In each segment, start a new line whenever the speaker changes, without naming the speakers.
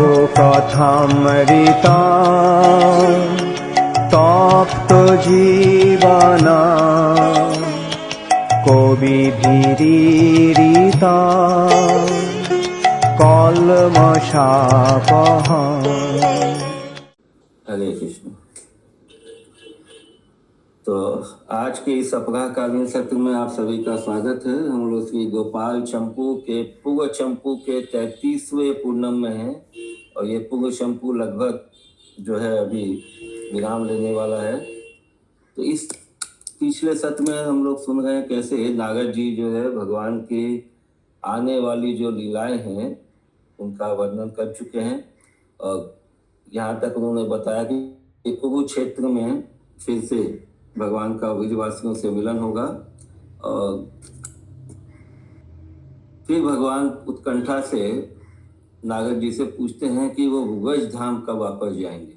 প্রভু কথামৃতা তপ্ত জীবনা কবি ভীরিতা কলমশাপহা।
हरे कृष्ण। तो आज के इस अपराहकालीन सत्र में आप सभी का स्वागत है। हम लोग श्री गोपाल चंपू के पूर्व चंपू के 33वें पूर्णम में हैं और ये पूर्व चंपू लगभग जो है अभी विराम लेने वाला है। तो इस पिछले सत्र में हम लोग सुन रहे हैं कैसे नारद जी जो है भगवान की आने वाली जो लीलाएं हैं उनका वर्णन कर चुके हैं और यहाँ तक उन्होंने बताया कि कुरुक्षेत्र में फिर से भगवान का ब्रजवासियों से मिलन होगा और फिर भगवान उत्कंठा से नारद जी से पूछते हैं कि वो ब्रज धाम कब वापस जाएंगे।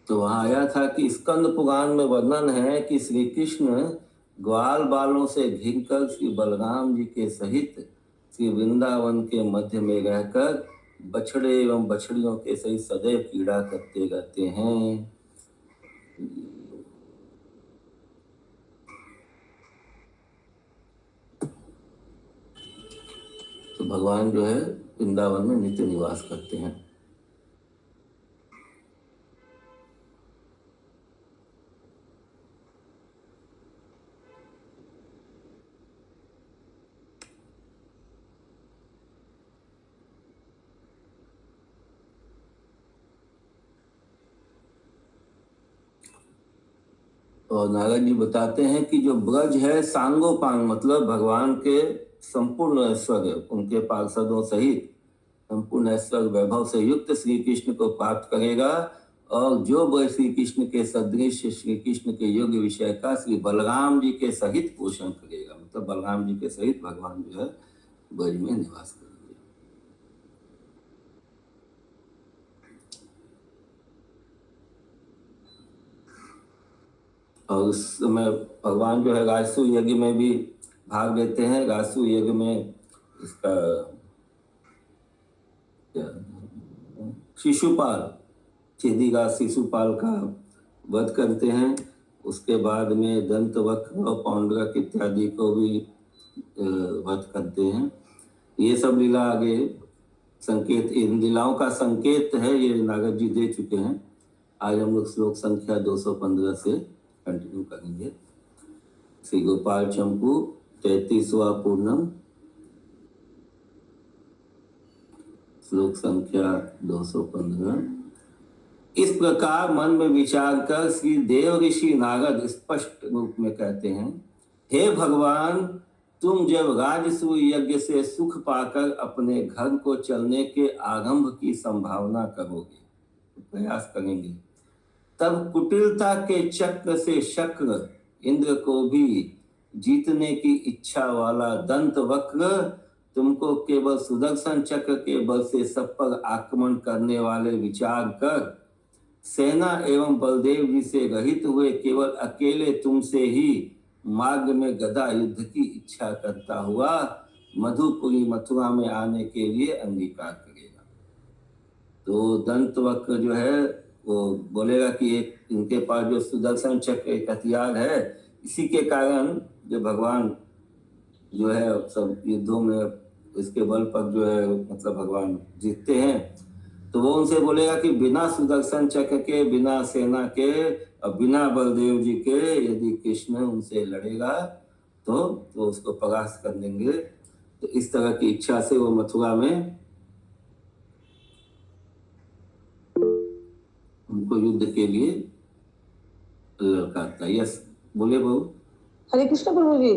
तो वहां आया था कि स्कंद पुराण में वर्णन है कि श्री कृष्ण ग्वाल बालों से घिरकर श्री बलराम जी के सहित श्री वृंदावन के मध्य में रहकर बछड़े एवं बछड़ियों के सहित सदैव क्रीड़ा करते रहते हैं। तो भगवान जो है वृंदावन में नित्य निवास करते हैं। और नारद जी बताते हैं कि जो ब्रज है सांगोपांग मतलब भगवान के संपूर्ण ऐश्वर्य उनके पार्षदों सहित संपूर्ण ऐश्वर्य वैभव से युक्त श्री कृष्ण को प्राप्त करेगा और जो ब्रज श्री कृष्ण के सदृश श्री कृष्ण के योग्य विषय का श्री बलराम जी के सहित पोषण करेगा। मतलब बलराम जी के सहित भगवान जो है ब्रज में निवास करेंगे। और उस समय भगवान जो है राजसु यज्ञ में भी भाग लेते हैं। राजसु यज्ञ में इसका शिशुपाल चेदीराज शिशुपाल का वध करते हैं। उसके बाद में दंतवक्र और पौंडरक इत्यादि को भी वध करते हैं। ये सब लीला आगे संकेत इन लीलाओं का संकेत है ये नारद जी दे चुके हैं। आज हम लोग श्लोक संख्या 215 से कंटिन्यू करेंगे। श्री गोपाल चंपू 33वां पूर्णम श्लोक संख्या 215। इस प्रकार मन में विचार कर श्री देव ऋषि नारद स्पष्ट रूप में कहते हैं, हे भगवान, तुम जब राजसूय यज्ञ से सुख पाकर अपने घर को चलने के आरंभ की संभावना करोगे, प्रयास करेंगे, तब कुटिलता के चक्र से शक्र इंद्र को भी जीतने की इच्छा वाला दंत वक्र तुमको केवल सुदर्शन चक्र के बल से सब पर आक्रमण करने वाले विचार कर सेना एवं बलदेव जी से रहित हुए केवल अकेले तुमसे ही मार्ग में गदा युद्ध की इच्छा करता हुआ मधुपुरी मथुरा में आने के लिए अंगीकार करेगा। तो दंत वक्र जो है वो बोलेगा कि एक इनके पास जो सुदर्शन चक्र एक हथियार है, इसी के कारण जो भगवान जो है सब युद्धों में इसके बल पर जो है मतलब भगवान जीतते हैं। तो वो उनसे बोलेगा कि बिना सुदर्शन चक्र के, बिना सेना के और बिना बलदेव जी के यदि कृष्ण उनसे लड़ेगा तो वो उसको परास्त कर देंगे। तो इस तरह की इच्छा से वो मथुरा में उनको युद्ध के लिए लड़काता। यस बोले बहू।
हरे कृष्ण प्रभु जी।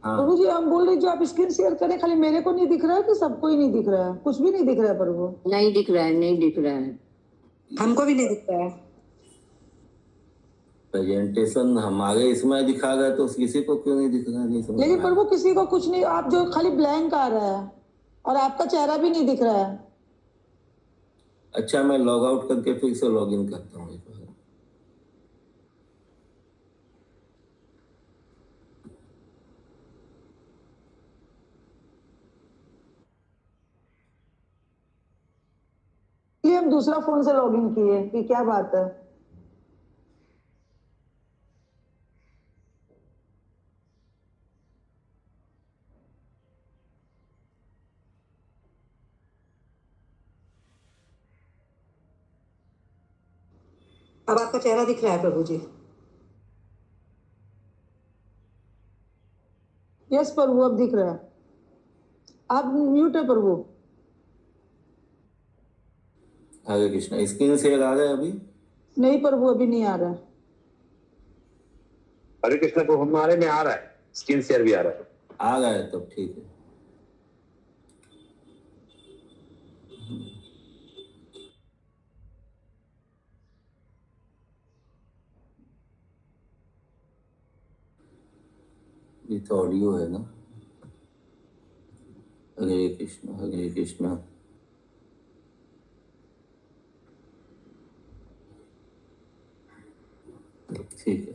हाँ
प्रभु जी हम बोल रहे जो आप स्क्रीन शेयर करें, खाली मेरे को नहीं दिख रहा है कि सबको ही नहीं दिख रहा है? कुछ भी नहीं दिख रहा है प्रभु।
नहीं दिख रहा है, नहीं दिख रहा है,
हमको भी नहीं दिख रहा है।
प्रेजेंटेशन हमारे इसमें दिखा गया तो किसी को क्यों नहीं दिख रहा है? नहीं समझ
लेकिन
में आया।
प्रभु किसी को कुछ नहीं, आप जो खाली ब्लैंक आ रहा है और आपका चेहरा भी नहीं दिख रहा है।
अच्छा, मैं लॉग आउट करके फिर से लॉग इन करता हूँ एक बार।
ये हम दूसरा फोन से लॉगिन किए कि क्या बात है।
अब आपका चेहरा दिख रहा है प्रभु जी।
यस प्रभु, अब दिख रहा है। आप म्यूट है प्रभु।
हरे कृष्णा। स्क्रीन शेयर आ रहा है अभी?
नहीं प्रभु, अभी नहीं आ रहा है।
हरे कृष्ण को हमारे में आ रहा है, स्क्रीन शेयर भी आ रहा है।
आ रहा है तब ठीक है। ये तो ऑडियो है ना। हरे कृष्णा हरे कृष्णा। ठीक है,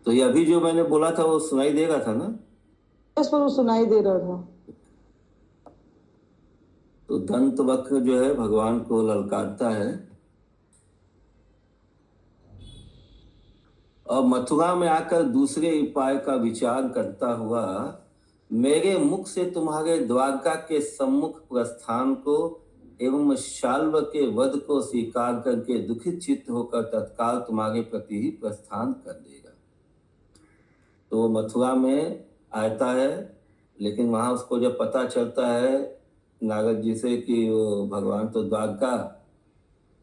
तो ये अभी जो मैंने बोला था वो सुनाई देगा था ना?
यस प्रभु, सुनाई दे रहा था।
तो दंत वक्र जो है भगवान को ललकारता है और मथुरा में आकर दूसरे उपाय का विचार करता हुआ मेरे मुख से तुम्हारे द्वारका के सम्मुख प्रस्थान को एवं शाल्व के वध को स्वीकार करके दुखित चित्त होकर तत्काल तुम्हारे प्रति ही प्रस्थान कर देगा। तो मथुरा में आता है, लेकिन वहां उसको जब पता चलता है नारद जी से कि वो भगवान तो द्वारका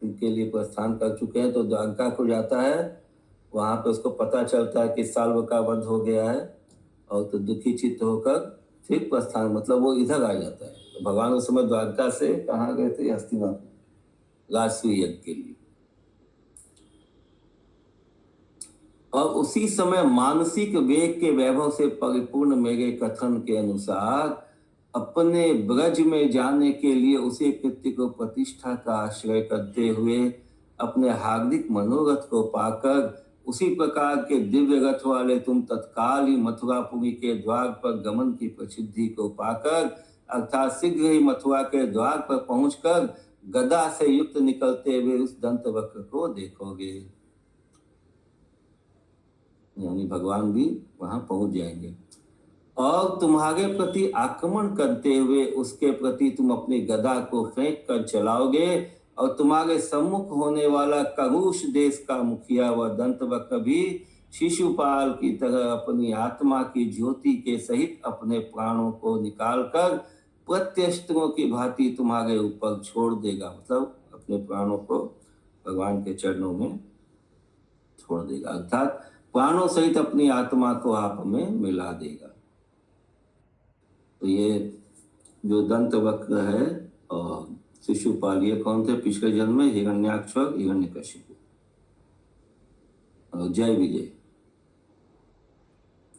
के लिए प्रस्थान कर चुके हैं, तो द्वारका को जाता है। वहां पे उसको पता चलता है कि साल्व का वध हो गया है और तो दुखी चित्त होकर फिर प्रस्थान, मतलब वो इधर आ जाता है। तो भगवान उस समय द्वारका से कहाँ गए थे? हस्तिनापुर, राजसूय यज्ञ के लिए। और उसी समय मानसिक वेग के वैभव से परिपूर्ण मेरे कथन के अनुसार अपने ब्रज में जाने के लिए उसे कृत्य को प्रतिष्ठा का आश्रय करते हुए अपने हार्दिक मनोरथ को पाकर उसी प्रकार के दिव्य रथ वाले तुम तत्काल ही मथुरापुरी के द्वार पर गमन की प्रसिद्धि को पाकर अर्थात शीघ्र ही मथुरा के द्वार पर पहुंचकर गदा से युक्त निकलते हुए उस दंत वक्र को देखोगे। यानी भगवान भी वहां पहुंच जाएंगे और तुम्हारे प्रति आक्रमण करते हुए उसके प्रति तुम अपनी गदा को फेंक कर चलाओगे और तुम्हारे सम्मुख होने वाला करुष देश का मुखिया व दंतवक्र भी शिशुपाल की तरह अपनी आत्मा की ज्योति के सहित अपने प्राणों को निकालकर प्रत्यस्त्रों की भांति तुम्हारे ऊपर छोड़ देगा। मतलब अपने प्राणों को भगवान के चरणों में छोड़ देगा, अर्थात प्राणों सहित अपनी आत्मा को आप में मिला देगा। तो ये जो दंत वक्र है और शिशुपाल, ये कौन थे? पिछले जन्म में हिरण्याक्ष और हिरण्यकशिपु। और जय विजय।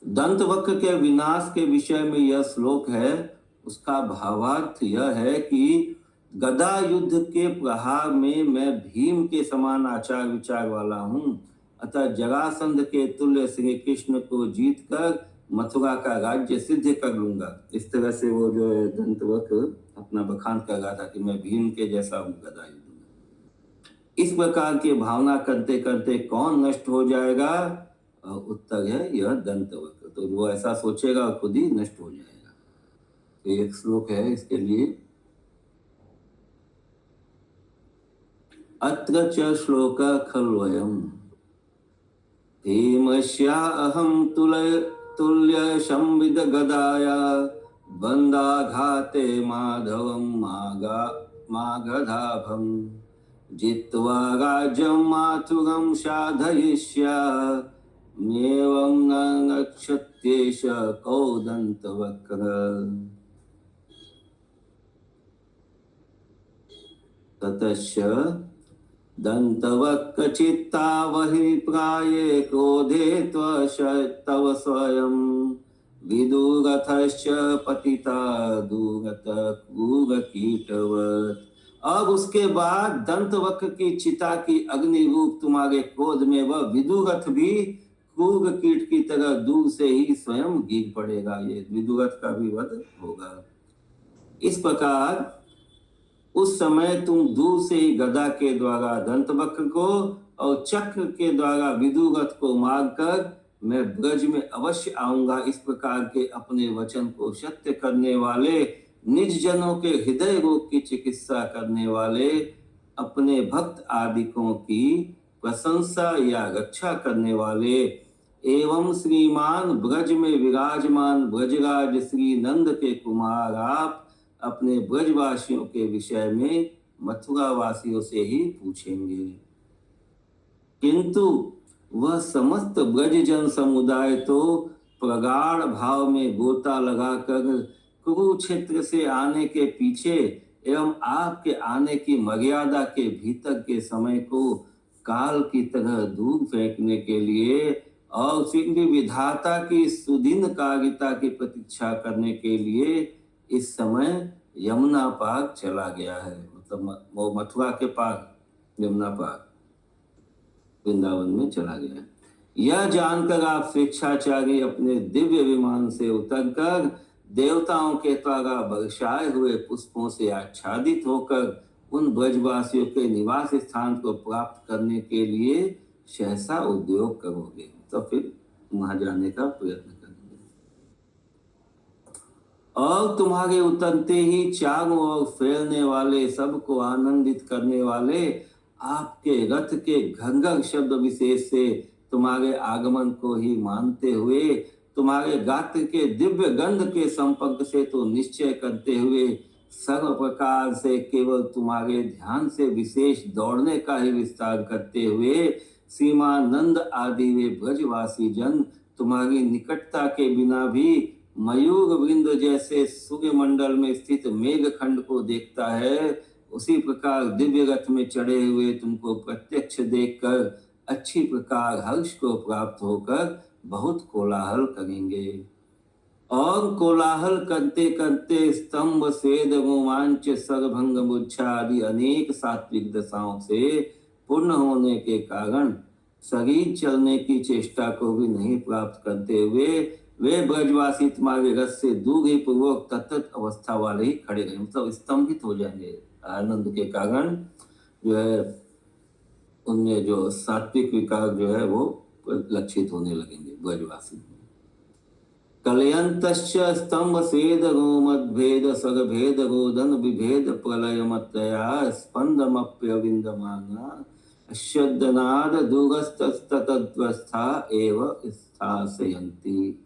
दंत वक्र के विनाश के विषय में यह श्लोक है। उसका भावार्थ यह है कि गदा युद्ध के प्रहार में मैं भीम के समान आचार विचार वाला हूँ, अतः जरासंध के तुल्य श्री कृष्ण को जीत कर मथुरा का राज्य सिद्ध कर लूंगा। इस तरह से वो जो दंतवक्र अपना बखान कर रहा था कि मैं भीम के जैसा हूँ गदा युद्ध में। इस प्रकार की भावना करते करते कौन नष्ट हो जाएगा? उत्तर है यह दंतवक्र। तो वो ऐसा सोचेगा और खुद ही नष्ट हो जाएगा। तो एक श्लोक है इसके लिए। अत्र च श्लोक खल्वयम् भीमस्याहं तुल्य संविद गदाया बंदाघाते माधवं मागधाभं जित्वा राज्यं मातुरं साधयिष्याम्येवं न नक्षत्येष कौदन्तवक्र। ततश्च दन्तवक्रचित्तावहिप्राये क्रोधे तव स्वयं विदुरथश्च पतिता दूरत क्रूरकीटवत् और उसके बाद दंतवक्र की चिता की अग्नि रूप तुम्हारे क्रोध में वह विदुरथ भी क्रूर कीट की तरह दूर से ही स्वयं गिर पड़ेगा। ये विदुरथ का भी वध होगा। इस प्रकार उस समय तुम दूर से ही गदा के द्वारा दंतवक्र को और चक्र के द्वारा विदुरथ को मारकर मैं ब्रज में अवश्य आऊंगा। इस प्रकार के अपने वचन को सत्य करने वाले, निज जनों के हृदय रोग की चिकित्सा करने वाले, अपने भक्त आदिकों की प्रशंसा या रक्षा करने वाले एवं श्रीमान ब्रज में विराजमान ब्रजराज श्री नंद के कुमार आप अपने ब्रजवासियों के विषय में मथुरा वासियों से ही पूछेंगे। किंतु वह समस्त ब्रजजन समुदाय तो प्रगाढ़ भाव में गोता लगाकर कुरुक्षेत्र से आने के पीछे एवं आपके आने की मर्यादा के भीतर के समय को काल की तरह दूर फेंकने के लिए और श्री विधाता की सुदिन कारिता की प्रतीक्षा करने के लिए इस समय यमुना पार चला गया है। मतलब वो मथुरा के पार यमुना पार वृंदावन में चला गया। यह जानकर आप स्वेच्छाचारी अपने दिव्य विमान से उतरकर देवताओं के द्वारा बरसाए हुए पुष्पों से आच्छादित होकर उन ब्रजवासियों के निवास स्थान को प्राप्त करने के लिए सहसा उद्योग करोगे। तो फिर वहां जाने का प्रयत्न करेंगे और तुम्हारे उतरते ही चारों ओर फैलने वाले, सबको आनंदित करने वाले आपके रथ के घंघर शब्द विशेष से तुम्हारे आगमन को ही मानते हुए, तुम्हारे गात्र के दिव्य गंध के संपर्क से तो निश्चय करते हुए, सर्व प्रकार से केवल तुम्हारे ध्यान से विशेष दौड़ने का ही विस्तार करते हुए सीमानंद आदि वे ब्रजवासी जन तुम्हारी निकटता के बिना भी मयूर वृंद जैसे सूर्य मंडल में स्थित मेघखंड को देखता है, उसी प्रकार दिव्य रथ में चढ़े हुए तुमको प्रत्यक्ष देखकर अच्छी प्रकार हर्ष को प्राप्त होकर बहुत कोलाहल करेंगे। और कोलाहल करते करते स्तंभ, स्वेद, रोमांच, सरभंग, मूर्छा आदि अनेक सात्विक दशाओं से पूर्ण होने के कारण शरीर चलने की चेष्टा को भी नहीं प्राप्त करते हुए वे ब्रजवासी तुम्हारे रथ से दूर ही पूर्वक तत्त अवस्था वाले ही खड़े रहे, मतलब स्तंभित हो जाएंगे आनंद के कारण। जो है उनमें जो सात्विक विकार जो है वो लक्षित होने लगेंगे ब्रजवासी। कलयंतश्च स्तंभ स्वेद रोमद्भेद सरभेद रोदन विभेद प्रलयमत्रया स्पंदमप्यविंदमाना अश्यद्नाद दूरस्तस्ततद्वस्था एव स्थासयन्ति।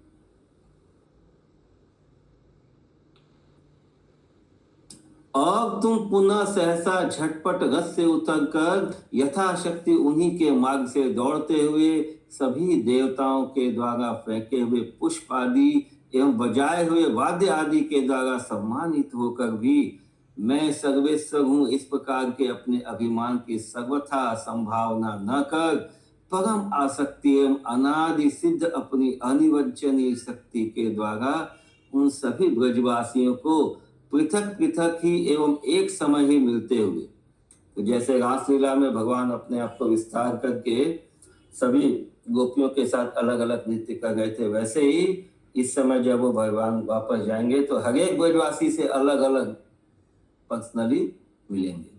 और तुम पुनः सहसा झटपट रथ से उतरकर यथाशक्ति उन्हीं के मार्ग से दौड़ते हुए सभी देवताओं के द्वारा फेंके हुए पुष्प आदि एवं बजाए हुए वाद्य आदि के द्वारा सम्मानित होकर भी मैं सर्वेश्वर हूँ इस प्रकार के अपने अभिमान की सर्वथा संभावना न कर परम आसक्ति एवं अनादि सिद्ध अपनी अनिवंचनीय शक्ति के द्वारा उन सभी ब्रजवासियों को पृथक पृथक ही एवं एक समय ही मिलते हुए, तो जैसे रासलीला में भगवान अपने आप को विस्तार करके सभी गोपियों के साथ अलग अलग नृत्य कर गए थे, वैसे ही इस समय जब वो भगवान वापस जाएंगे तो हर एक ब्रजवासी से अलग अलग पर्सनली मिलेंगे,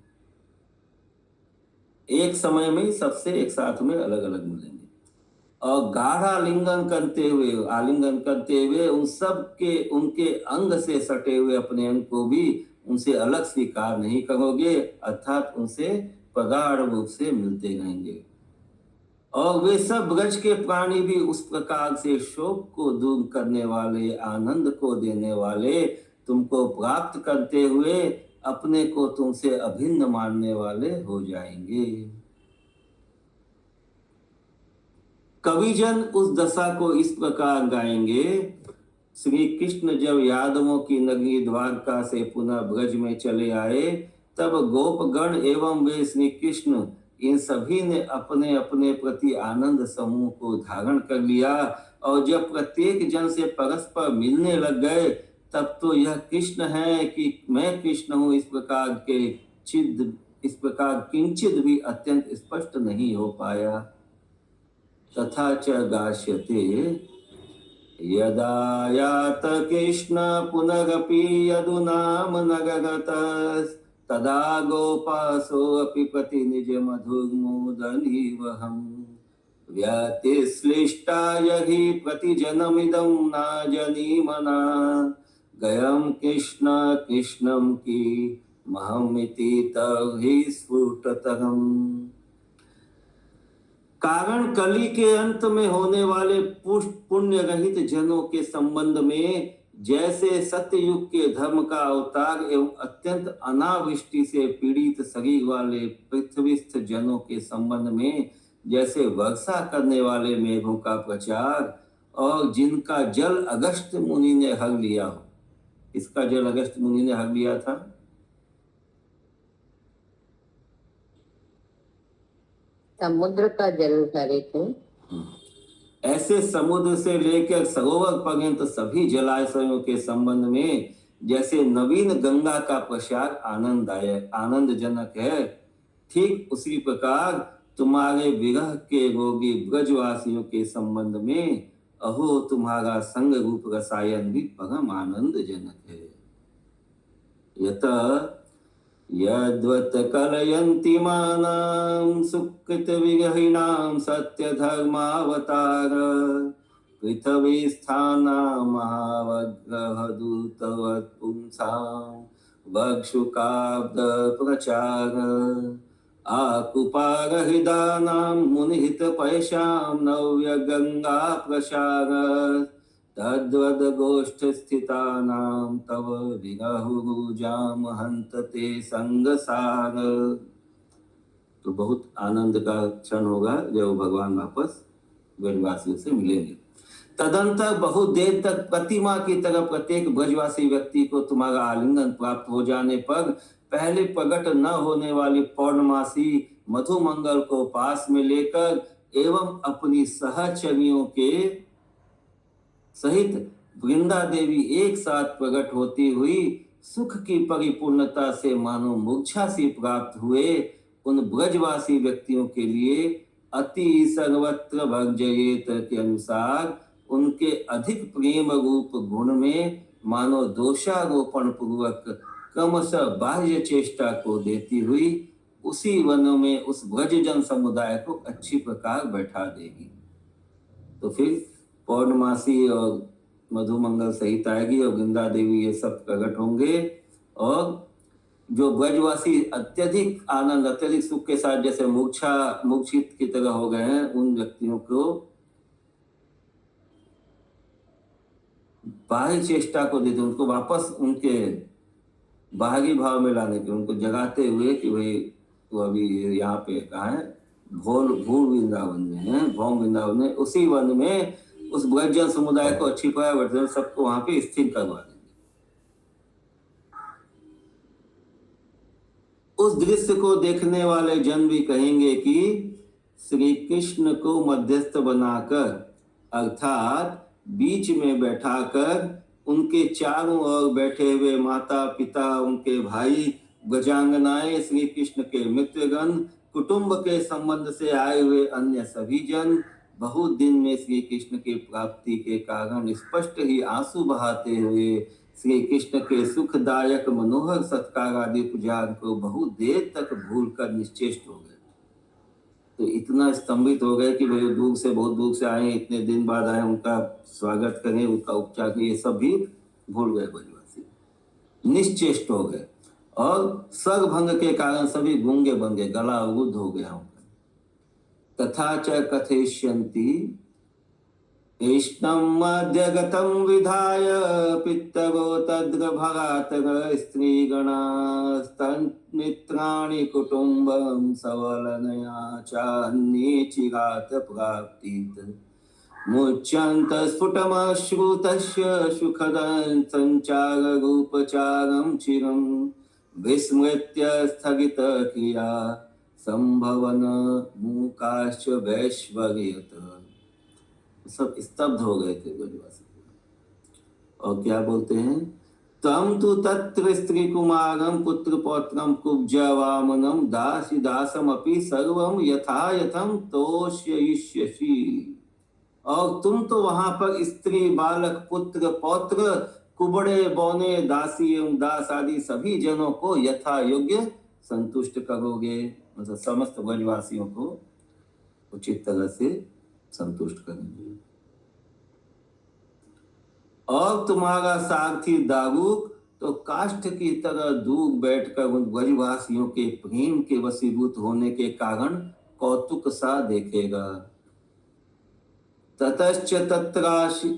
एक समय में सबसे एक साथ में अलग अलग मिलेंगे और गाढ़ा आलिंगन करते हुए उन सब के उनके अंग से सटे हुए अपने अंग को भी उनसे अलग स्वीकार नहीं करोगे, अर्थात उनसे प्रगाढ़ रूप से मिलते रहेंगे। और वे सब ब्रज के प्राणी भी उस प्रकार से शोक को दूर करने वाले, आनंद को देने वाले, तुमको प्राप्त करते हुए अपने को तुमसे अभिन्न मानने वाले हो जाएंगे। कविजन उस दशा को इस प्रकार गाएंगे। श्री कृष्ण जब यादवों की नगरी द्वारका से पुनः ब्रज में चले आए तब गोपगण एवं वे श्री कृष्ण इन सभी ने अपने अपने प्रति आनंद समूह को धारण कर लिया और जब प्रत्येक जन से परस्पर मिलने लग गए तब तो यह कृष्ण है कि मैं कृष्ण हूँ इस प्रकार के इस प्रकार किंचित भी अत्यंत स्पष्ट नहीं हो पाया। तथा च गास्यते यदा यात कृष्ण पुनरपि यदुनाम नगरतस् तदा गोपासोऽपि प्रतिनिज मधुर्मोदनीवहम् व्यतिश्लिष्टा यहि प्रतिजनमिदं नाजनीमना गयं कृष्ण कृष्णं की महमिति तर्हि स्फुटतरम्। कारण कली के अंत में होने वाले पुण्य रहित जनों के संबंध में जैसे सत्ययुग के धर्म का अवतार एवं अत्यंत अनावृष्टि से पीड़ित शरीर वाले पृथ्वीस्थ जनों के संबंध में जैसे वर्षा करने वाले मेघों का प्रचार और जिनका जल अगस्त्य मुनि ने हर लिया हो। इसका जल अगस्त्य मुनि ने हर लिया था।
समुद्र का जल हरे थे।
ऐसे समुद्र से लेकर सरोवर पर्यंत सभी जलाशयों के संबंध में जैसे नवीन गंगा का प्रसार आनंददायक आनंदजनक है, ठीक उसी प्रकार तुम्हारे विरह के रोगी ब्रजवासियों के संबंध में अहो तुम्हारा संग रूप रसायन भी परम आनंदजनक है। यत यद्वत कलयन्ति मानां सुकृत विरहिणां सत्य धर्मावतार पृथ्वी स्थानां महावग्रह दूतवत् पुंसां वक्षुकाब्द प्रचार आकुपार हृदानां मुनिहित पैशां नव्य गंगा प्रसार तद्वद गोष्ठ स्थितानां तव विरहुरुजाम हन्तते संगसार। तो बहुत आनंद का क्षण होगा जब भगवान वापस ब्रजवासियों से मिलेंगे। तदंतर बहुत देर तक प्रतिमा की तरह प्रत्येक ब्रजवासी व्यक्ति को तुम्हारा आलिंगन प्राप्त हो जाने पर पहले प्रकट न होने वाली पौर्णमासी मधुमंगल को पास में लेकर एवं अपनी सहचरियों के सहित वृंदा देवी एक साथ प्रकट होती हुई सुख की परिपूर्णता से मानो मूर्छा सी प्राप्त हुए उन ब्रजवासी व्यक्तियों के लिए अति सर्वत्र भगजयेत के अनुसार उनके अधिक प्रेम रूप गुण में मानो दोषारोपण पूर्वक क्रमशः बाह्य चेष्टा को देती हुई उसी वन में उस ब्रजजन समुदाय को अच्छी प्रकार बैठा देगी। तो फिर पौर्णमासी और मधुमंगल सहित आएगी और वृंदा देवी ये सब प्रकट होंगे और जो ब्रजवासी अत्यधिक आनंद अत्यधिक सुख के साथ जैसे मूर्छित की तरह हो गए हैं उन व्यक्तियों को बाह्य चेष्टा को देते उनको वापस उनके बाहरी भाव में लाने के उनको जगाते हुए कि भाई तो अभी यहाँ पे कहा है भूल वृंदावन में है भौम वृंदावन में उसी वन में उस ब्रजजन समुदाय को अच्छी तरह सबको वहां पे स्थिर करवा देंगे। उस दृश्य को देखने वाले जन भी कहेंगे कि श्री कृष्ण को मध्यस्थ बनाकर अर्थात बीच में बैठाकर उनके चारों ओर बैठे हुए माता पिता उनके भाई गजांगनाएं श्री कृष्ण के मित्रगण कुटुंब के संबंध से आए हुए अन्य सभी जन बहुत दिन में श्री कृष्ण की प्राप्ति के कारण स्पष्ट ही आंसू बहाते हुए श्री कृष्ण के सुखदायक मनोहर सत्कार आदि पुजार को बहुत देर तक भूलकर निश्चेष्ट हो गए। तो इतना स्तंभित हो गए कि भाई दूर से बहुत दूर से आए इतने दिन बाद आए उनका स्वागत करें उनका उपचार करें ये सब भी भूल गए ब्रजवासी निश्चेष्ट हो गए और सर्वभंग के कारण सभी गूंगे बन गए गला अवरुद्ध हो गया उनका। तथा च कथयिष्यन्ति कृष्णं मध्यगतं विधाय पितरो तद्रभगातर स्त्रीगणास्तन्मित्राणि कुटुम्बं सवलनया चान्ये चिरात् प्राप्तित् मुच्यन्तस्फुटमश्रुतस्य सुखदं सञ्चाररूपचारं चिरं विस्मृत्य स्थगितक्रिया संभवन मूकाश्च वैश्वर्यत। सब स्तब्ध हो गए थे ब्रजवासी और क्या बोलते हैं तम तु तत्र स्त्री कुमारम पुत्र पौत्रम कुब्जा वामनम दासी दासम अपि सर्वम यथा यथम तोष्यिष्यसि। और तुम तो वहां पर स्त्री बालक पुत्र पौत्र कुबड़े बौने दासी एवं दास आदि सभी जनों को यथा योग्य संतुष्ट करोगे, मतलब समस्त ब्रजवासियों को उचित तरह से संतुष्ट करेंगे। और तुम्हारा सारथी दारूक तो काष्ठ की तरह दूर बैठकर उन ब्रजवासियों के प्रेम के वशीभूत होने के कारण कौतुक सा देखेगा। ततश्च तत्राशि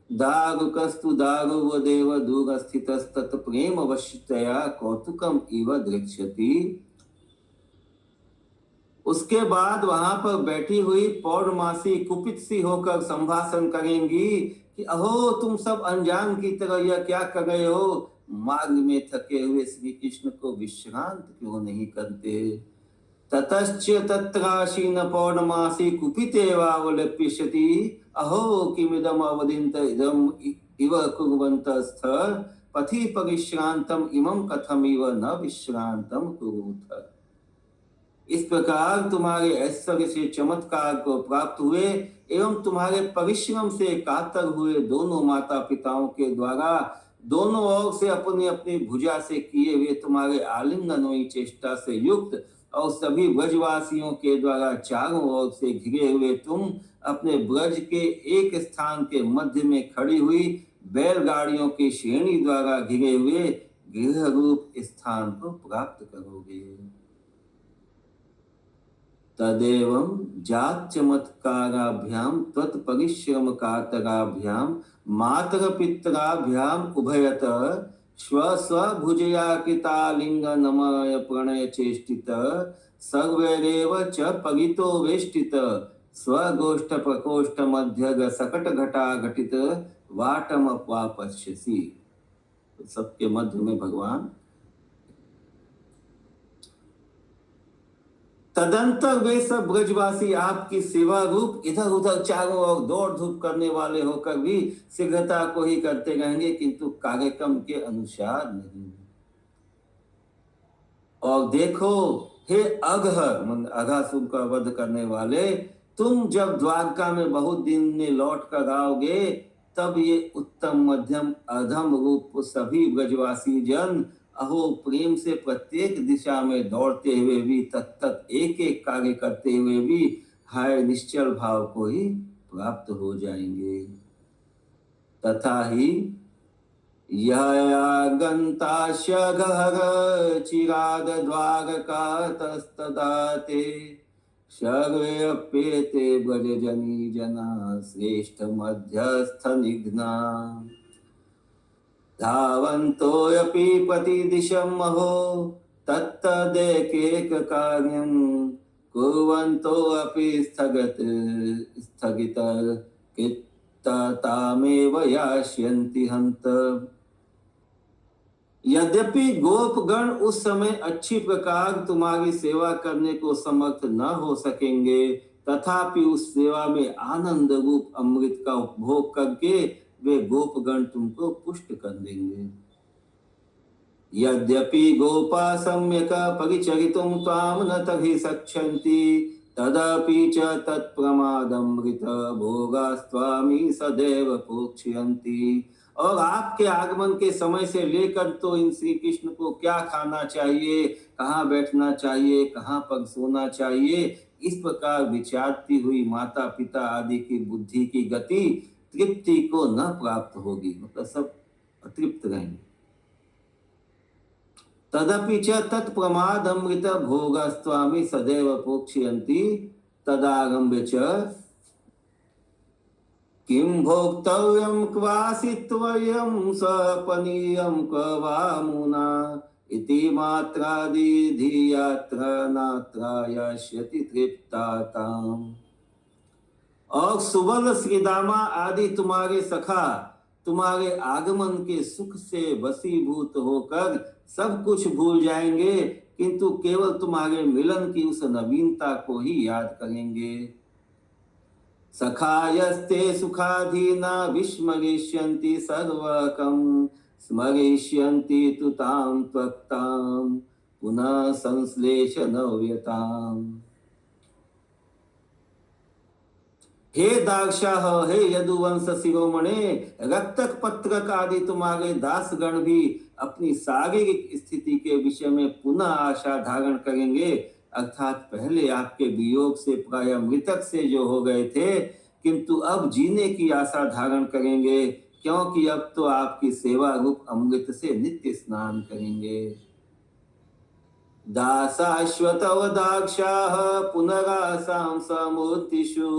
दारुकस्तु दारुवदेव दूरस्थितस्तत् प्रेम वश्यतया कौतुकम इव दृक्ष्यति। उसके बाद वहां पर बैठी हुई पौर्णमासी कुपित सी होकर संभाषण करेंगी कि अहो तुम सब अनजान की तरह यह क्या कर रहे हो, मार्ग में थके हुए श्री कृष्ण को विश्रांत क्यों नहीं करते। ततश्च तत्रासीन पौर्णमासी कुपितेवावलप्यति अहो किमिदम अवदिन्त इदम इव कुर्वन्तस्थ पथि परिश्रांतम इमं कथमिव न विश्रांतम कुरुथ। इस प्रकार तुम्हारे ऐश्वर्य से चमत्कार को प्राप्त हुए एवं तुम्हारे परिश्रम से कातर हुए दोनों माता पिताओं के द्वारा दोनों ओर से अपनी अपनी भुजा से किए हुए तुम्हारे आलिंगनों चेष्टा से युक्त और सभी ब्रजवासियों के द्वारा चारों ओर से घिरे हुए तुम अपने ब्रज के एक स्थान के मध्य में खड़ी हुई बैलगाड़ियों की श्रेणी द्वारा घिरे हुए गृह रूप स्थान को प्राप्त करोगे। तदेवं जात चमत्काराभ्याम त्वत्परिश्रम कातराभ्याम मातर पितराभ्याम उभयत स्व स्वभुजया कृतालिंग नमय प्रणय चेष्टित सर्वैरेव च परितो वेष्टित स्वगोष्ठ प्रकोष्ठ मध्य सकट घटा घटित वाटम अपवापश्यसि। सबके मध्य में भगवान। तदंतर वे सब ब्रजवासी आपकी सेवा रूप इधर उधर चारों ओर दौड़ धूप करने वाले होकर भी शीघ्रता को ही करते रहेंगे, किंतु कार्यक्रम के अनुसार नहीं। और देखो हे अघहर अघासुर का वध करने वाले, तुम जब द्वारका में बहुत दिन में लौट कर आओगे तब ये उत्तम मध्यम अधम रूप सभी ब्रजवासी जन अहो प्रेम से प्रत्येक दिशा में दौड़ते हुए भी तत्त एक एक कार्य करते हुए भी हाय निश्चल भाव को ही प्राप्त हो जाएंगे। तथा ही यगंताशघर चिराद द्वारका तस्तदाते सर्वेऽप्येते ब्रजजनी जना श्रेष्ठ मध्यस्थ निघ्ना धावन्तोऽपि प्रतिदिशं महो तत्तदेकैक कार्यं कुर्वन्तोऽपि स्थगितकृतामेव यास्यन्ति हन्त। यद्यपि गोपगण उस समय अच्छी प्रकार तुम्हारी सेवा करने को समर्थ न हो सकेंगे, तथापि उस सेवा में आनंद रूप अमृत का उपभोग करके वे गोपगण तुमको पुष्ट कर देंगे। यद्यपि गोपा सम्यक परिचरितुं त्वां न तहि शक्ष्यन्ति तदपि च तत्प्रमादमृत भोगास्त्वामि सदैव पोक्ष्यन्ति। और आपके आगमन के समय से लेकर तो इन श्री कृष्ण को क्या खाना चाहिए, कहाँ बैठना चाहिए, कहाँ पर सोना चाहिए, इस प्रकार विचारती हुई माता पिता आदि की बुद्धि की गति तृप्ति को न प्राप्त होगी, मतलब सब अतृप्त रहेंगे। तदपि च तत्प्रमाद अमृत भोगस्त्वामि सदैव पोक्ष्यन्ति तदागम्य च किं भोक्तव्यं क्वासित्वयं सपनीयं क्वा मुना इति मात्रादि धियात्र नात्रा यश्यति तृप्ताताम्। और सुबल श्रीदामा आदि तुम्हारे सखा तुम्हारे आगमन के सुख से वशीभूत होकर सब कुछ भूल जाएंगे, किंतु केवल तुम्हारे मिलन की उस नवीनता को ही याद करेंगे। सखायस्ते सुखाधीना विस्मरिष्यन्ति सर्वकं स्मरिष्यन्ति तु तां त्वक्तां पुनः संश्लेष नव्यताम्। हे दाक्षाह, हे यदुवंश शिरोमणे, रक्तक पत्रक आदि तुम्हारे दासगण भी अपनी शारीरिक स्थिति के विषय में पुनः आशा धारण करेंगे, अर्थात पहले आपके वियोग से प्राय मृतक से जो हो गए थे, किंतु अब जीने की आशा धारण करेंगे, क्योंकि अब तो आपकी सेवा रूप अमृत से नित्य स्नान करेंगे। दासाश्वतव दाक्षाः पुनरासां समूर्तिषु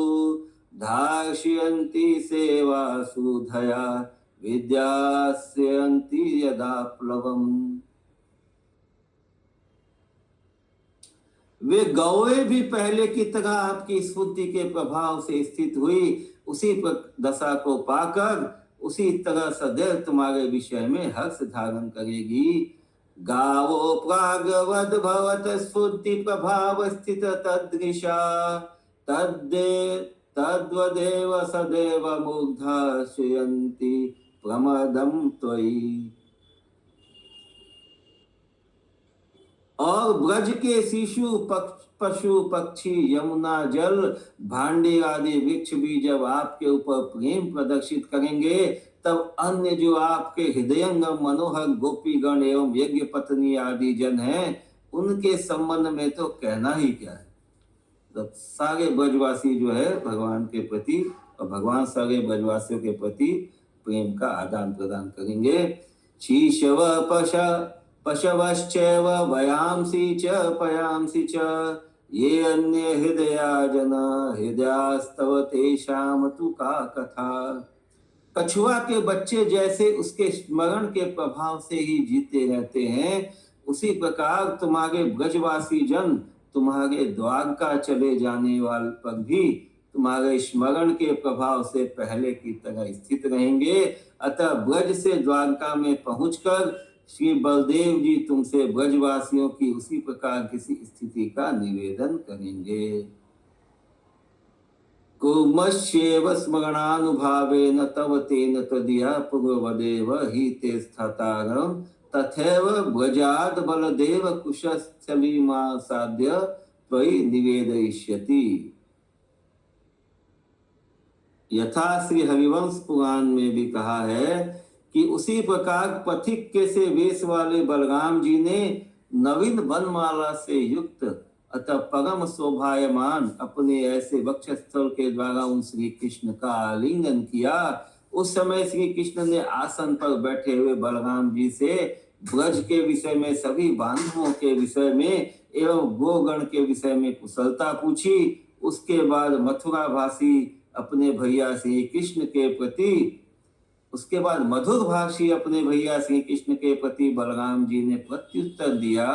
धार्ष्यन्ति सेवासु धया विद्यास्यन्ति यदा प्लवम्। वे गौएं भी पहले की तरह आपकी स्फूर्ति के प्रभाव से स्थित हुई उसी दशा को पाकर उसी तरह सदैव तुम्हारे विषय में हर्ष धारण करेगी। गावो प्रागवद भवत स्फूर्ति प्रभाव स्थित तदृशा तद्वदेव सदैव मुग्धा श्रियन्ति प्रमदं त्वयि। और ब्रज के शिशु पशु पक्षी यमुना जल भांडे आदि वृक्ष भी जब आपके ऊपर प्रेम प्रदर्शित करेंगे, तब अन्य जो आपके हृदयंगम मनोहर गोपीगण एवं यज्ञ पत्नी आदि जन हैं, उनके संबंध में तो कहना ही क्या है। तो सारे ब्रजवासी जो है भगवान के प्रति और भगवान सारे ब्रजवासियों के प्रति प्रेम का आदान प्रदान करेंगे। शीशव पशवश्चैव वयांसी च पयांसी च ये अन्य हृदया जना हृदयास्तव तेषाम तु का कथा। कछुआ के बच्चे जैसे उसके स्मरण के प्रभाव से ही जीते रहते हैं, उसी प्रकार तुम्हारे ब्रजवासी जन तुम्हारे द्वारका चले जाने वाले पर भी तुम्हारे स्मरण के प्रभाव से पहले की तरह स्थित रहेंगे। अतः ब्रज से द्वारका में पहुंचकर श्री बलदेव जी तुमसे ब्रजवासियों की उसी प्रकार किसी स्थिति का निवेदन करेंगे। कुर्मश्येव स्मरणानुभावेन तव तेन तदिया पूर्ववदेव हि ते स्थातारं तथैव ब्रजाद बलदेव कुशस्थलीमा साध्य त्वयि निवेदयिष्यति। यथा श्री हरिवंश पुराण में भी कहा है कि उसी प्रकार पथिक के से वेश वाले बलराम जी ने नवीन बनमाला से युक्त अतः परम शोभायमान अपने ऐसे वक्षस्थल के द्वारा उन श्री कृष्ण का आलिंगन किया। उस समय श्री कृष्ण ने आसन पर बैठे हुए बलराम जी से ब्रज के विषय में, सभी बांधवों के विषय में एवं गोगण के विषय में कुशलता पूछी। उसके बाद मथुरा भाषी अपने भैया श्री कृष्ण के प्रति मधुर भाषी अपने भैया श्री कृष्ण के प्रति बलराम जी ने प्रत्युत्तर दिया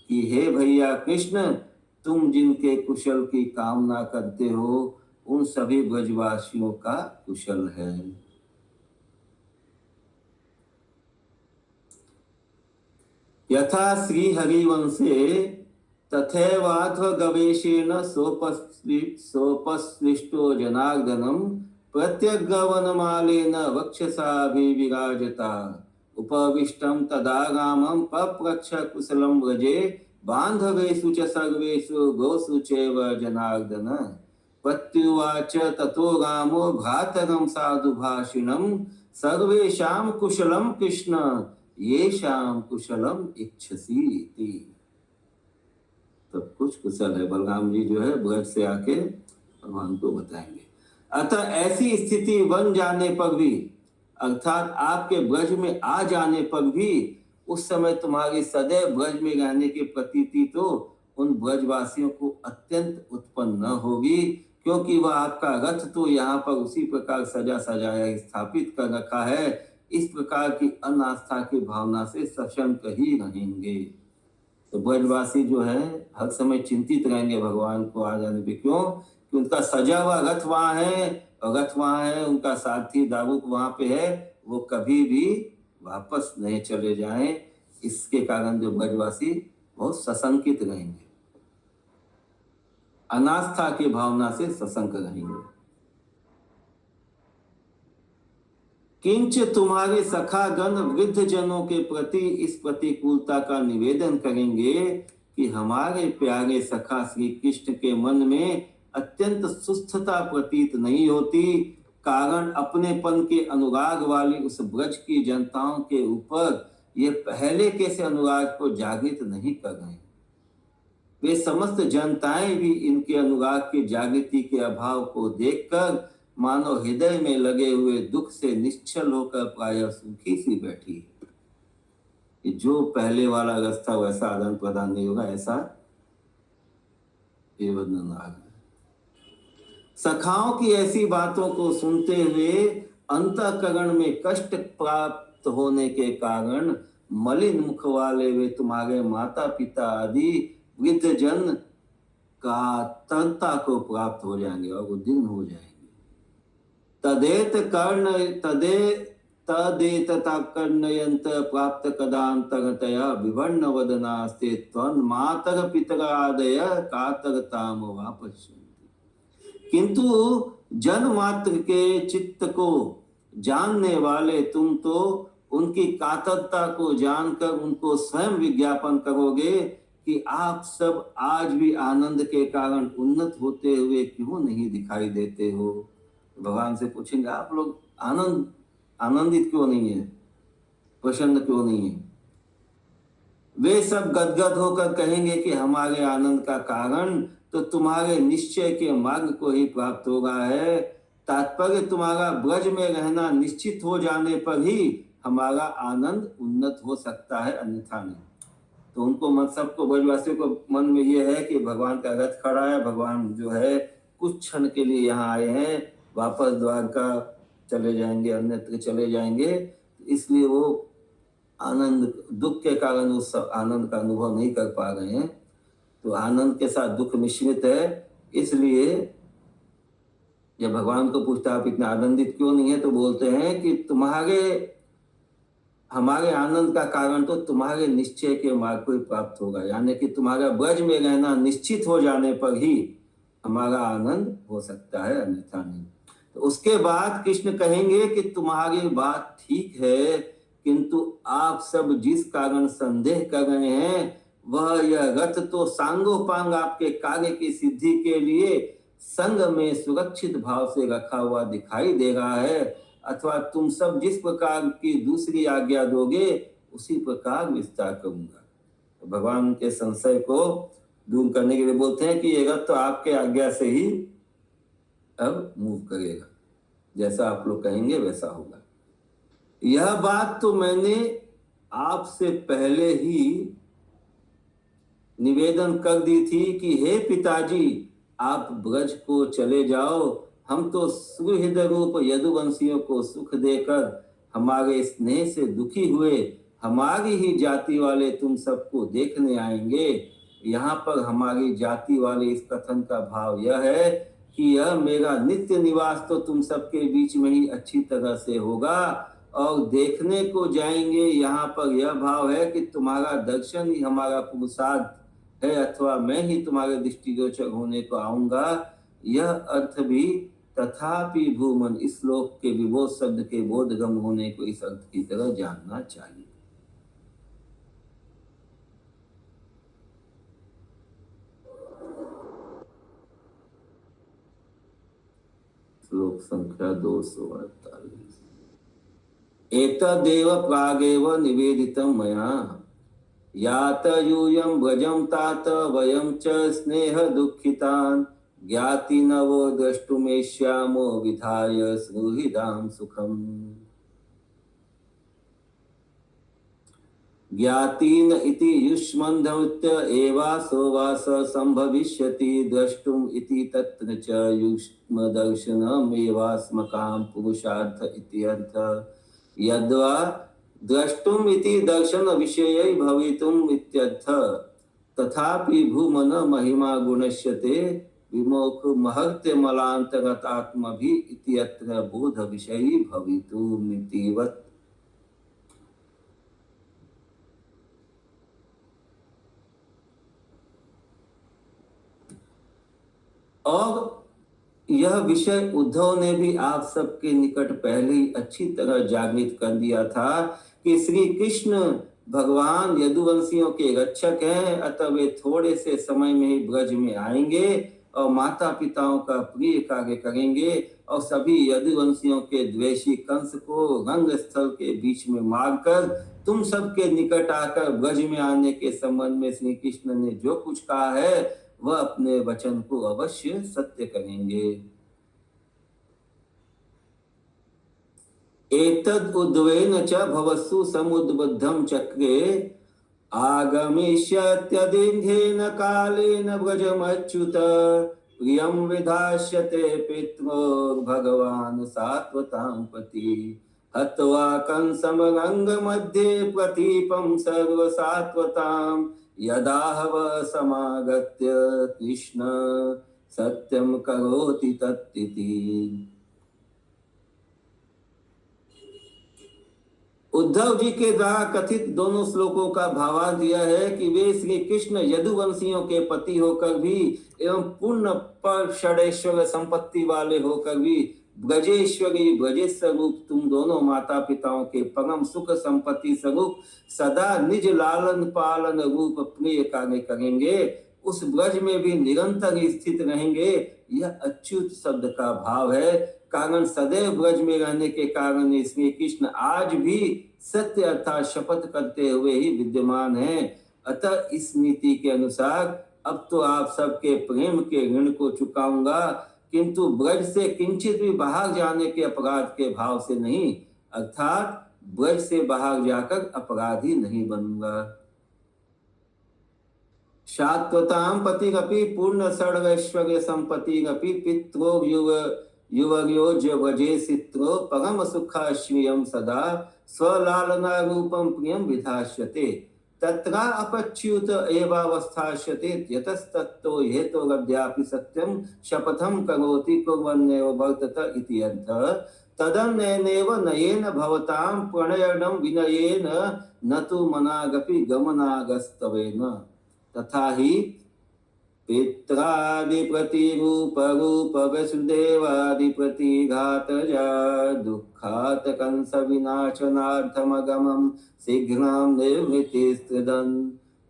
कि हे भैया कृष्ण, तुम जिनके कुशल की कामना करते हो उन सभी ब्रजवासियों का कुशल है। यथा श्री हरिवंशे तथैवाथो गवेशेन सोपस्लिष्टो जनार्दनम प्रत्यग्रवनमालेन वक्षसाभिविराजता उपविष्टं तदागामं पप्रच्छ कुशलं व्रजे बान्धवेषु च सर्वेषु गोषु चैव जनार्दन। प्रत्युवाच ततो रामो भ्रातरं साधुभाषिणं सर्वेषां कुशलं कृष्ण येषां कुशलम इच्छसि इति। सब कुछ कुशल है। बलराम जी जो है ब्रज से आके भगवान को बताएंगे। अतः ऐसी स्थिति बन जाने पर भी, अर्थात आपके ब्रज में आ जाने पर भी, उस समय तुम्हारी सदैव ब्रज में रहने की प्रतीति तो उन ब्रजवासियों को अत्यंत उत्पन्न न होगी, क्योंकि वह आपका रथ तो यहाँ पर उसी प्रकार सजा सजाया स्थापित कर रखा है। इस प्रकार की अनास्था की भावना से सशंक ही रहेंगे। तो ब्रजवासी जो है हर समय चिंतित रहेंगे भगवान को आ जाने पे। क्यों? कि उनका सजा हुआ रथ वहां है, और रथ वहां है, उनका सारथी दारुक वहां पे है, वो कभी भी वापस नहीं चले जाएं। इसके कारण जो ब्रजवासी बहुत सशंकित रहेंगे, अनास्था की भावना से सशंक रहेंगे। किंच तुम्हारे सखागण वृद्ध जनों के प्रति इस प्रतिकूलता का निवेदन करेंगे कि हमारे प्यारे सखा श्री कृष्ण के मन में अत्यंत सुस्थता प्रतीत नहीं होती, कारण अपनेपन के अनुराग वाली उस ब्रज की जनताओं के ऊपर ये पहले कैसे अनुराग को जागृत नहीं कर रहे। वे समस्त जनताएं भी इनके अनुराग की जागृति के अभाव को देखकर मानो हृदय में लगे हुए दुख से निश्चल होकर प्रायः सूखी सी बैठी है। कि जो पहले वाला रस था वैसा आदान प्रदान नहीं होगा, ऐसा ये वर्णन आ गया। सखाओं की ऐसी बातों को सुनते हुए अंतःकरण में कष्ट प्राप्त होने के कारण मलिन मुख वाले वे तुम्हारे माता पिता आदि वृद्ध जन कातरता को प्राप्त हो जाएंगे और वो दिन हो जाएंगे। तदेत कर्ण तदेतता कर्णयंत प्राप्त कदांतरतया विवर्ण वदनास्ते त्वन् मातर पितरादय कातरताम वापश्यन्ति। किंतु जन मात्र के चित्त को जानने वाले तुम तो उनकी कातरता को जानकर उनको स्वयं विज्ञापन करोगे कि आप सब आज भी आनंद के कारण उन्नत होते हुए क्यों नहीं दिखाई देते हो। भगवान से पूछेंगे आप लोग आनंदित क्यों नहीं है, प्रसन्न क्यों नहीं है। वे सब गदगद होकर कहेंगे कि हमारे आनंद का कारण तो तुम्हारे निश्चय के मार्ग को ही प्राप्त हो रहा है। तात्पर्य तुम्हारा ब्रज में रहना निश्चित हो जाने पर ही हमारा आनंद उन्नत हो सकता है, अन्यथा नहीं। तो उनको मन, सबको ब्रजवासियों को मन में ये है कि भगवान का रथ खड़ा है, भगवान जो है कुछ क्षण के लिए यहाँ आए हैं, वापस द्वारका चले जाएंगे, अन्यत्र चले जाएंगे। इसलिए वो आनंद, दुख के कारण उस आनंद का अनुभव नहीं कर पा रहे हैं। तो आनंद के साथ दुख मिश्रित है। इसलिए जब भगवान को पूछता आप इतना आनंदित क्यों नहीं है, तो बोलते हैं कि हमारे आनंद का कारण तो तुम्हारे निश्चय के मार्ग को ही प्राप्त होगा, यानी कि तुम्हारा ब्रज में रहना निश्चित हो जाने पर ही हमारा आनंद हो सकता है, अन्यथा नहीं। तो उसके बाद कृष्ण कहेंगे कि तुम्हारी बात ठीक है, किंतु आप सब जिस कारण संदेह कर रहे हैं वह यह रथ तो सांगोपांग आपके कार्य की सिद्धि के लिए संग में सुरक्षित भाव से रखा हुआ दिखाई दे रहा है, अथवा तुम सब जिस प्रकार की दूसरी आज्ञा दोगे उसी प्रकार विस्तार करूंगा। तो भगवान के संशय को दूर करने के लिए बोलते हैं कि ये रथ तो आपके आज्ञा से ही अब मूव करेगा, जैसा आप लोग कहेंगे वैसा होगा। यह बात तो मैंने आपसे पहले ही निवेदन कर दी थी कि हे पिताजी आप ब्रज को चले जाओ, हम तो सुहृद रूप यदुवंशियों को सुख देकर हमारे स्नेह से दुखी हुए हमारी ही जाति वाले तुम सबको देखने आएंगे। यहाँ पर हमारी जाति वाले इस कथन का भाव यह है कि यह मेरा नित्य निवास तो तुम सबके बीच में ही अच्छी तरह से होगा, और देखने को जाएंगे यहाँ पर यह भाव है कि तुम्हारा दर्शन ही हमारा पुरुषार्थ है, अथवा मैं ही तुम्हारे दृष्टिगोचर होने को आऊंगा। यह अर्थ भी तथापि भूमन इस श्लोक के विबोध शब्द के बोधगम होने को इस अर्थ की तरह जानना चाहिए। श्लोक संख्या 248। एतदेव प्रागेव निवेदितं मया यात यूयं व्रजं तात वयं च स्नेह दुःखितान् ज्ञाति नवो द्रष्टुमेष्यामो विधाय सुहृदां सुखम्। ज्ञातीन इति युष्मन्धमृत्य एवासो वास संभविष्यति द्रष्टुम इति तत्र च युष्मदर्शनम् एवास्मकां पुरुषार्थ इति अर्थ। यद्वा द्रष्टुम इति दर्शन विषय भवितुम इत्यर्थ। तथापि भूमन महिमा गुणश्यते विमोख महत्य मलांतरतात्मभि इत्यत्र बोध विषयी भवितुम इतिवत्। और यह विषय उद्धव ने भी आप सबके निकट पहले ही अच्छी तरह जागृत कर दिया था कि श्री कृष्ण भगवान यदुवंशियों के रक्षक हैं, अतः वे थोड़े से समय में ही ब्रज में आएंगे और माता पिताओं का प्रिय कार्य करेंगे और सभी यदुवंशियों के द्वेषी कंस को रंग स्थल के बीच में मारकर तुम सबके निकट आकर ब्रज में आने के संबंध में श्री कृष्ण ने जो कुछ कहा है वह अपने वचन को अवश्य सत्य करेंगे। एतद् उद्वेन च भवस्सु समुद्बद्धं चक्रे आगमिष्यत्यदिघ्नेन कालेन व्रजमच्युत प्रियं विधास्यते पित्रो भगवान् सात्वतां पति हत्वा कंसं रङ्गमध्ये प्रतीपं सर्वसात्वतां यदाहव समागत्य कृष्ण सत्यं करोति तत्तिति। उद्धव जी के द्वारा कथित दोनों श्लोकों का भावार्थ दिया है कि वे श्री कृष्ण यदुवंशियों के पति होकर भी एवं पूर्ण पर षडेश्वर संपत्ति वाले होकर भी ब्रजेश्वरी ब्रजेश स्वरूप तुम दोनों माता पिताओं के परम सुख संपत्ति स्वरूप सदा निज लालन पालन रूप प्रिय कार्य करेंगे, उस ब्रज में भी निरंतर स्थित रहेंगे। यह अच्युत शब्द का भाव है, कारण सदैव ब्रज में रहने के कारण श्री कृष्ण आज भी सत्य अर्थात शपथ करते हुए ही विद्यमान हैं। अतः इस नीति के अनुसार अब तो आप सबके प्रेम के ऋण को चुकाऊंगा, किंतु ब्रज से किंचित भी बाहर जाने के अपराध के भाव से नहीं, अर्थात ब्रज से बाहर जाकर अपराधी नहीं बनूंगा। शाश्वतां पतिरपि पूर्ण सर्वैश्वर्य संपत्तिरपि पित्रो युवर्योज्य वजेसित्रो परम सुखाश्रियं सदा स्वलालना रूपं प्रियं विधास्यते तत्रा अपच्युत एवावस्थास्यते यतस्तत्तो हेतोरद्यापि सत्यं शपथं करोति कुर्वन्नेव वर्तत इति अर्थः। तदन्येनेव नयेन भवतां प्रणयनं विनयेन न तु मनागपि गमनागस्तवेन तथा ही पित्रादिप्रति रूप वसुदेवादिप्रति घातजा दुःखात् कंस विनाशनार्थमगमं शीघ्रं निर्वृतिस्तदन्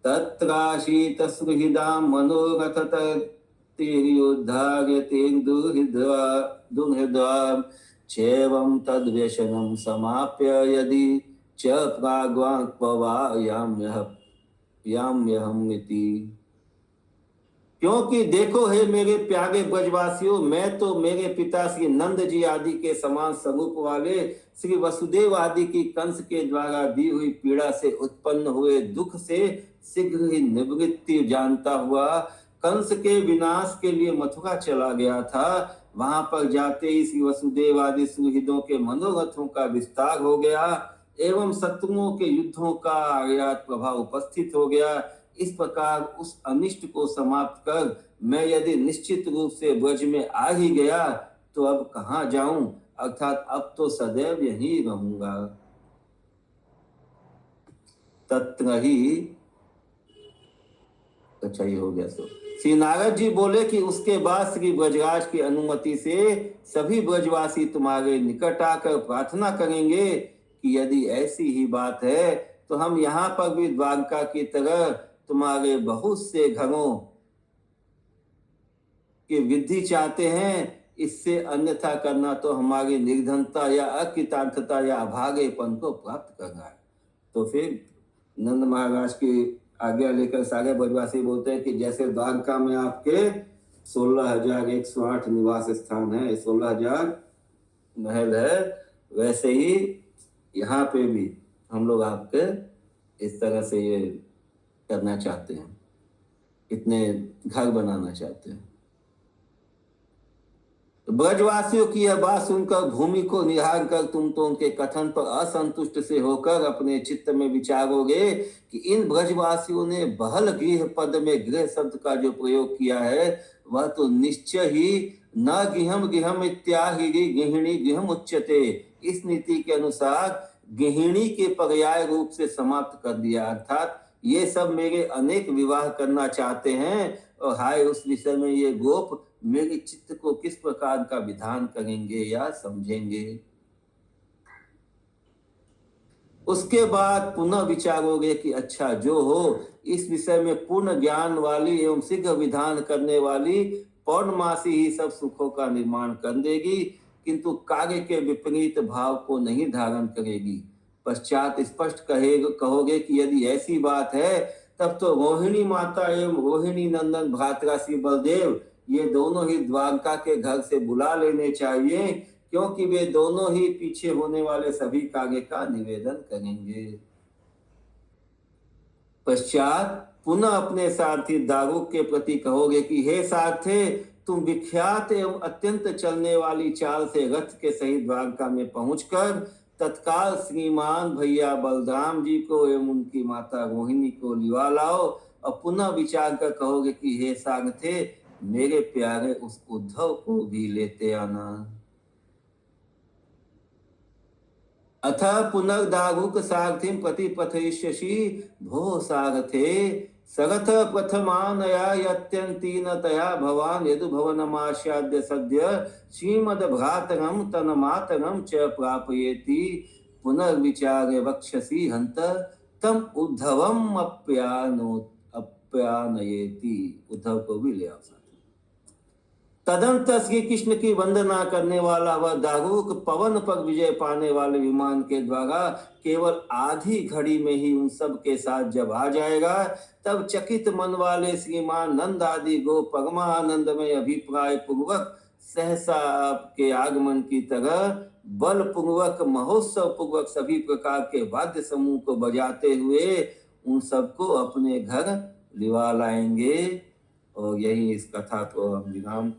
तत्राशीत सुहृदां मनोरथततिर्युद्धार्यते दुर्हृद्वां चैवं तद्व्यसनं समाप्य यदि च प्राग्वाक्पवायाम्यहमिति। क्योंकि देखो हे मेरे प्यारे ब्रजवासियों, मैं तो मेरे पिता श्री नंद जी आदि के समान स्वरूप वाले श्री वसुदेव आदि की कंस के द्वारा दी हुई पीड़ा से उत्पन्न हुए दुख से शीघ्र ही निवृत्ति जानता हुआ कंस के विनाश के लिए मथुरा चला गया था। वहां पर जाते ही श्री वसुदेव आदि सुहृदों के मनोरथों का विस्तार हो गया एवं शत्रुओं के युद्धों का आयात प्रभाव उपस्थित हो गया। इस प्रकार उस अनिष्ट को समाप्त कर मैं यदि निश्चित रूप से ब्रज में आ ही गया तो अब कहाँ जाऊं, अर्थात अब तो सदैव यहीं रहूंगा। तत्र ही अच्छा ये हो गया। तो श्री नारद जी बोले कि उसके बाद श्री ब्रजराज की अनुमति से सभी ब्रजवासी तुम्हारे निकट आकर प्रार्थना करेंगे कि यदि ऐसी ही बात है तो हम यहाँ पर भी द्वारका की तरह तुम्हारे बहुत से घरों की वृद्धि चाहते हैं। इससे अन्यथा करना तो हमारी निर्धनता या अकृतार्थता या अभागेपन को प्राप्त करना है। तो फिर नंद महाराज की आज्ञा लेकर सारे ब्रजवासी बोलते हैं कि जैसे द्वारका में आपके 16,108 निवास स्थान है, 16,000 महल है, वैसे ही यहाँ पे भी हम लोग आपके इस तरह से ये करना चाहते हैं, इतने घर बनाना चाहते हैं। तो ब्रजवासियों की यह बात सुनकर भूमि को निहार कर तुम तो उनके कथन पर असंतुष्ट से होकर अपने चित्त में विचारोगे कि इन ब्रजवासियों ने बहल गृह पद में गृह शब्द का जो प्रयोग किया है वह तो निश्चय ही न गृहम गृहम इत्याहि गृहिणी गृहम उच्यते, इस नीति के अनुसार गृहिणी के पर्याय रूप से समाप्त कर दिया। अर्थात ये सब मेरे अनेक विवाह करना चाहते हैं और हाय उस विषय में ये गोप मेरे चित्त को किस प्रकार का विधान करेंगे या समझेंगे। उसके बाद पुनः विचारोगे कि अच्छा जो हो, इस विषय में पूर्ण ज्ञान वाली एवं शीघ्र विधान करने वाली पौर्णमासी ही सब सुखों का निर्माण कर देगी, किंतु कार्य के विपरीत भाव को नहीं धारण करेगी। पश्चात स्पष्ट कहोगे कि यदि ऐसी बात है तब तो रोहिणी माता एवं रोहिणी नंदन भ्रातरा श्री बलदेव ये दोनों ही द्वारका के घर से बुला लेने चाहिए, क्योंकि वे दोनों ही पीछे होने वाले सभी कार्य का निवेदन करेंगे। पश्चात पुनः अपने सारथी दारुक के प्रति कहोगे कि हे सारथे, तुम विख्यात एवं अत्यंत चलने वाली चाल से रथ के सहित द्वारका में पहुंचकर तत्काल श्रीमान भैया बलराम जी को एवं उनकी माता रोहिणी को लिवा लाओ, और पुनः विचार कर कहोगे कि हे सारथे, मेरे प्यारे उस उद्धव को भी लेते आना। अथ पुनर्दारुक सारथिं प्रति पथयिष्यसि भो सारथे, सरथ प्रथमानया यत्यन्तीनतया भवान् यदुभवनमास्याद्य सद्य श्रीमद्भ्रातरं तन्मातरं च प्रापयेति पुनर्विचारे वक्ष्यसि हन्त तम उद्धवम् अप्यानयेति। उद्धव को भी ले आओ। तदंतर श्री कृष्ण की वंदना करने वाला वह दारुक पवन पर विजय पाने वाले विमान के द्वारा केवल आधी घड़ी में ही उन सब के साथ जब आ जाएगा, तब चकित मन वाले श्रीमान नंद आदि गो परमानंद में अभिप्राय पूर्वक सहसा आपके आगमन की तरह बल पूर्वक महोत्सव पूर्वक सभी प्रकार के वाद्य समूह को बजाते हुए उन सबको अपने घर लिवा लाएंगे। और यही इस कथा को हम विराम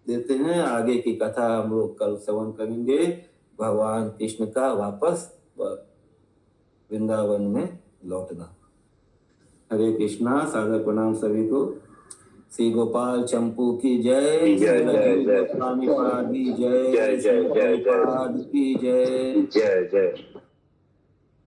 देते हैं। आगे की कथा हम लोग कल श्रवण करेंगे, भगवान कृष्ण का वापस वृंदावन में लौटना। हरे कृष्णा। सादर प्रणाम सभी को। श्री गोपाल चंपू की जय, स्वामी पाद की जय,
जय जय जय जय
की जय।
जय जय।